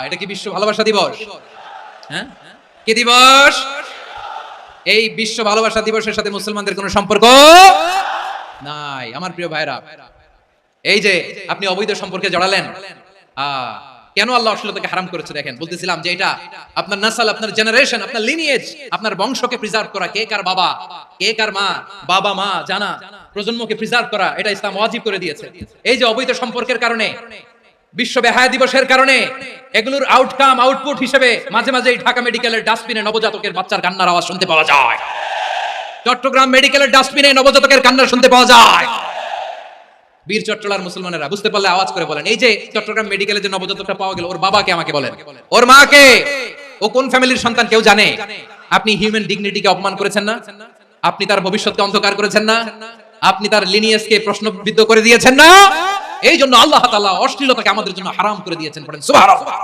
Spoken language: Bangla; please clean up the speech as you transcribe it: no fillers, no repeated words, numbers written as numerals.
এটা কি বিশ্ব ভালোবাসা দিবস? হ্যাঁ, কি দিবস? এই বিশ্ব ভালোবাসা দিবসের সাথে মুসলমানদের কোনো সম্পর্ক নাই। আমার প্রিয় ভাইরা, এই যে আপনি অবৈধ সম্পর্কে জড়ালেন, কেন আল্লাহ অশ্লীলতাকে হারাম করেছে দেখেন। বলতেছিলাম যে এটা আপনার নাসাল, আপনার জেনারেশন, আপনার লিনিয়েজ, আপনার বংশকে প্রিজার্ভ করা, কে কার বাবা, কে কার মা, বাবা মা জানা, প্রজন্মকে প্রিজার্ভ করা, এটা ইসলাম ওয়াজিব করে দিয়েছে। এই যে অবৈধ সম্পর্কের কারণে, বিশ্ব বেহায়া দিবসের কারণে, এগুলোর আউটকাম, আউটপুট হিসেবে মাঝে মাঝে এই ঢাকা মেডিকেলের ডাস্টবিনে নবজাতকের বাচ্চার কান্নার আওয়াজ শুনতে পাওয়া যায়। চট্টগ্রাম মেডিকেলের ডাস্টবিনে নবজাতকের কান্না শুনতে পাওয়া যায়। বীর চট্টলার মুসলমানেরা বুঝতে পারলে আওয়াজ করে বলেন, এই যে চট্টগ্রাম মেডিকেলে যে নবজাতকটা পাওয়া গেল, ওর বাবাকে আমাকে বলেন, ওর মাকে, ও কোন ফ্যামিলির সন্তান কেউ জানে? আপনি হিউম্যান ডিগনিটিকে অপমান করেছেন না? আপনি তার ভবিষ্যৎকে অন্ধকার করেছেন না? আপনি তার লিনিয়েজকে প্রশ্নবিদ্ধ করে দিয়েছেন না? এই জন্য আল্লাহ তাআলা অশ্লীলতাকে আমাদের জন্য হারাম করে দিয়েছেন। পড়েন সুবহানাল্লাহ।